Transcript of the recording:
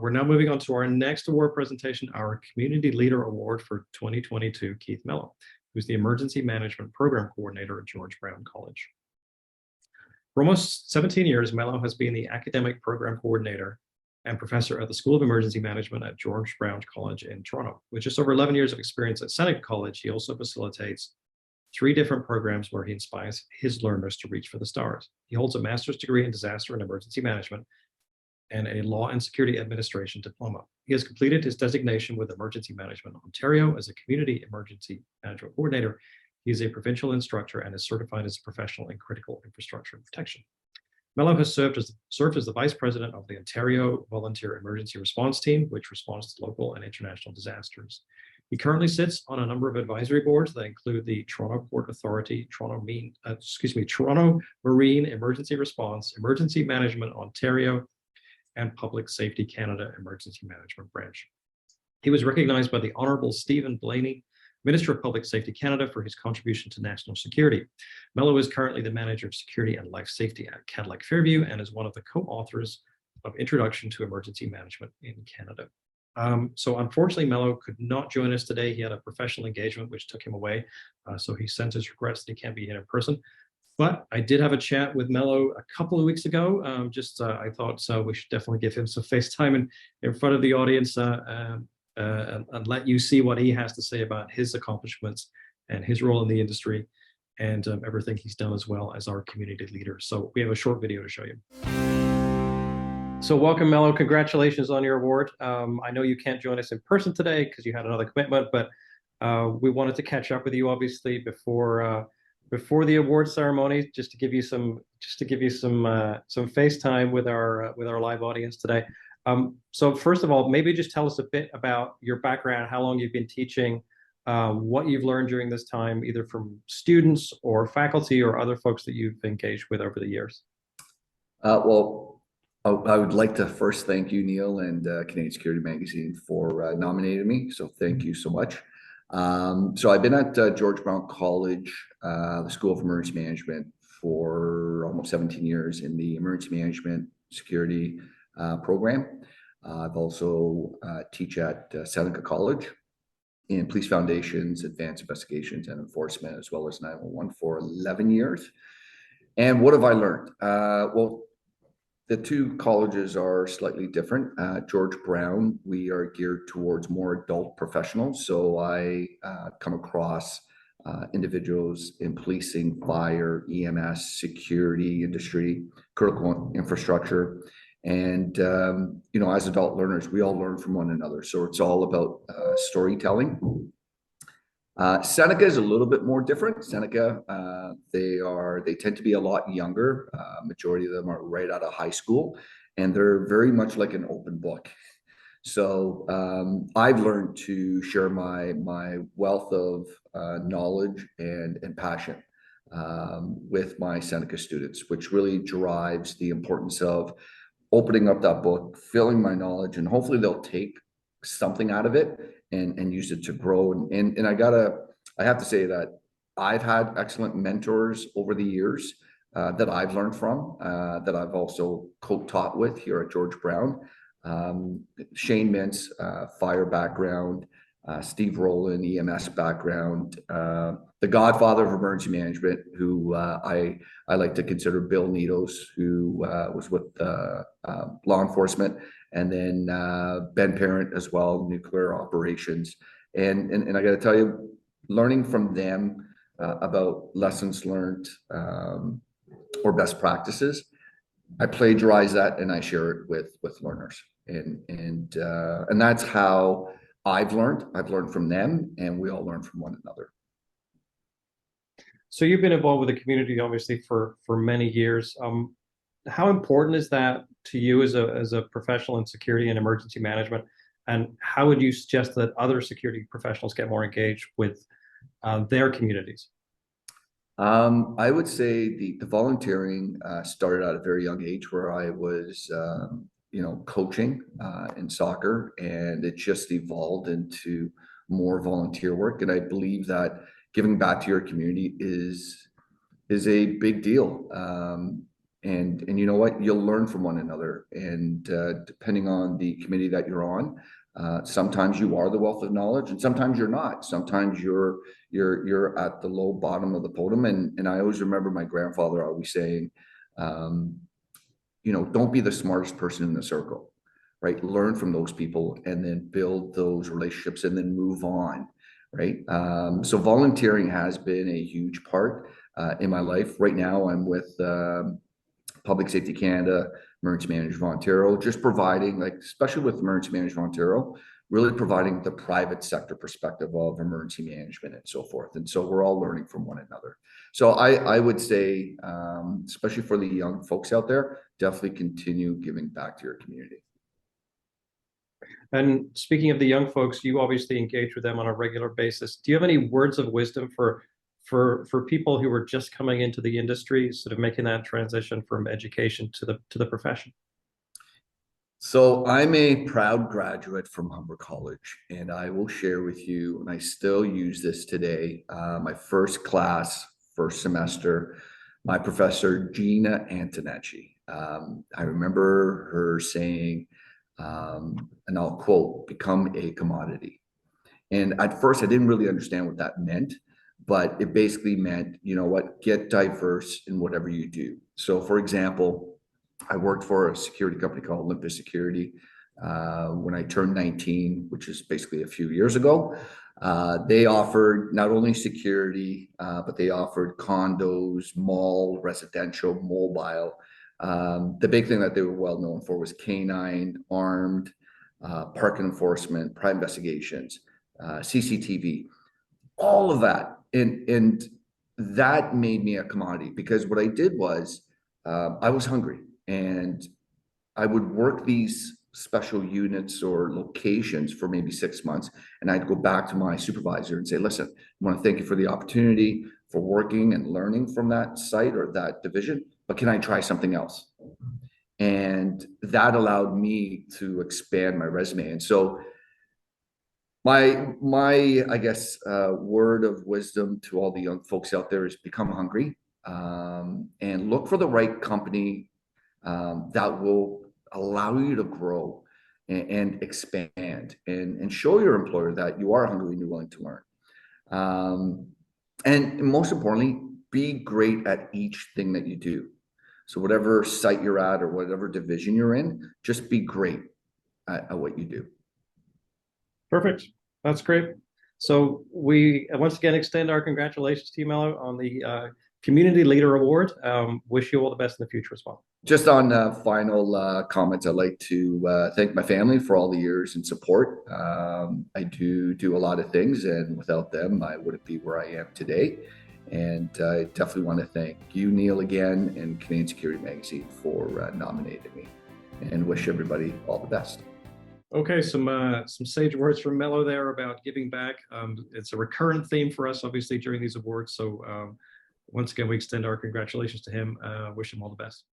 We're now moving on to our next award presentation, our Community Leader Award for 2022, Keith Mello, who's the Emergency Management Program Coordinator at George Brown College. For almost 17 years, Mello has been the Academic Program Coordinator and Professor at the School of Emergency Management at George Brown College in Toronto. With just over 11 years of experience at Seneca College, he also facilitates 3 different programs where he inspires his learners to reach for the stars. He holds a master's degree in disaster and emergency management and a law and security administration diploma. He has completed his designation with Emergency Management Ontario as a community emergency management coordinator. He is a provincial instructor and is certified as a professional in critical infrastructure protection. Mello has served as the Vice President of the Ontario Volunteer Emergency Response Team, which responds to local and international disasters. He currently sits on a number of advisory boards that include the Toronto Port Authority, Toronto Marine Emergency Response, Emergency Management Ontario, and Public Safety Canada Emergency Management Branch. He was recognized by the Honorable Stephen Blaney, Minister of Public Safety Canada, for his contribution to national security. Mello is currently the Manager of Security and Life Safety at Cadillac Fairview and is one of the co-authors of Introduction to Emergency Management in Canada. So unfortunately, Mello could not join us today. He had a professional engagement which took him away. So he sent his regrets that he can't be here in person. But I did have a chat with Mello a couple of weeks ago. I thought we should definitely give him some FaceTime in front of the audience and let you see what he has to say about his accomplishments and his role in the industry and everything he's done as well as our community leader. So we have a short video to show you. So welcome, Mello. Congratulations on your award. I know you can't join us in person today because you had another commitment, but we wanted to catch up with you obviously before the award ceremony, just to give you some FaceTime with our live audience today. So first of all, maybe just tell us a bit about your background, how long you've been teaching, what you've learned during this time, either from students or faculty or other folks that you've engaged with over the years. Well, I would like to first thank you, Neil, and Canadian Security Magazine for nominating me. So thank you so much. So I've been at George Brown College, the School of Emergency Management, for almost 17 years in the Emergency Management Security program. I've also teach at Seneca College in Police Foundations, Advanced Investigations and Enforcement, as well as 911 for 11 years. And what have I learned? Well, the 2 colleges are slightly different. George Brown, we are geared towards more adult professionals. So I come across individuals in policing, fire, EMS, security industry, critical infrastructure. And, as adult learners, we all learn from one another. So it's all about storytelling. Seneca is a little bit more different. Seneca, they tend to be a lot younger. Majority of them are right out of high school, and they're very much like an open book. So I've learned to share my wealth of knowledge and passion with my Seneca students, which really drives the importance of opening up that book, filling my knowledge, and hopefully they'll take something out of it and use it to grow. And I have to say that I've had excellent mentors over the years that I've learned from, that I've also co-taught with here at George Brown. Shane Mintz, fire background, Steve Rowland, EMS background, the godfather of emergency management, who I like to consider Bill Nidos, who was with law enforcement, and then Ben Parent as well, nuclear operations. And I got to tell you, learning from them about lessons learned or best practices, I plagiarize that and I share it with learners, and that's how I've learned from them, and we all learn from one another. So you've been involved with the community obviously for many years. How important is that to you as a professional in security and emergency management? And how would you suggest that other security professionals get more engaged with their communities? I would say the volunteering started at a very young age, where I was coaching in soccer, and it just evolved into more volunteer work. And I believe that giving back to your community is a big deal. And you know what? You'll learn from one another. And depending on the committee that you're on, sometimes you are the wealth of knowledge, and sometimes you're not. Sometimes you're at the low bottom of the podium. And I always remember my grandfather always saying, don't be the smartest person in the circle, right? Learn from those people and then build those relationships and then move on, right? So volunteering has been a huge part in my life. Right now, I'm with Public Safety Canada, Emergency Management of Ontario, just providing, like, especially with Emergency Management of Ontario, really providing the private sector perspective of emergency management and so forth. And so we're all learning from one another. So I would say, especially for the young folks out there, definitely continue giving back to your community. And speaking of the young folks, you obviously engage with them on a regular basis. Do you have any words of wisdom for people who are just coming into the industry, sort of making that transition from education to the profession? So I'm a proud graduate from Humber College, and I will share with you, and I still use this today, my first class, first semester, my professor, Gina Antonacci. I remember her saying, and I'll quote, "Become a commodity." And at first, I didn't really understand what that meant, but it basically meant, you know what, get diverse in whatever you do. So, for example, I worked for a security company called Olympus Security when I turned 19, which is basically a few years ago. They offered not only security, but they offered condos, mall, residential, mobile. The big thing that they were well known for was canine, armed, park enforcement, private investigations, CCTV, all of that. And that made me a commodity, because what I did was I was hungry, and I would work these special units or locations for maybe 6 months. And I'd go back to my supervisor and say, listen, I want to thank you for the opportunity for working and learning from that site or that division, but can I try something else? And that allowed me to expand my resume. And so my I guess word of wisdom to all the young folks out there is become hungry, and look for the right company that will allow you to grow and expand, and show your employer that you are hungry and you're willing to learn. And most importantly, be great at each thing that you do. So whatever site you're at or whatever division you're in, just be great at what you do. Perfect. That's great. So we once again extend our congratulations to you, Mello, on the Community Leader Award. Wish you all the best in the future as well. Just on final comments, I'd like to thank my family for all the years and support. I do a lot of things, and without them, I wouldn't be where I am today. And I definitely want to thank you, Neil, again, and Canadian Security Magazine for nominating me, and wish everybody all the best. Okay, some sage words from Mello there about giving back. It's a recurrent theme for us, obviously, during these awards. So once again, we extend our congratulations to him. Wish him all the best.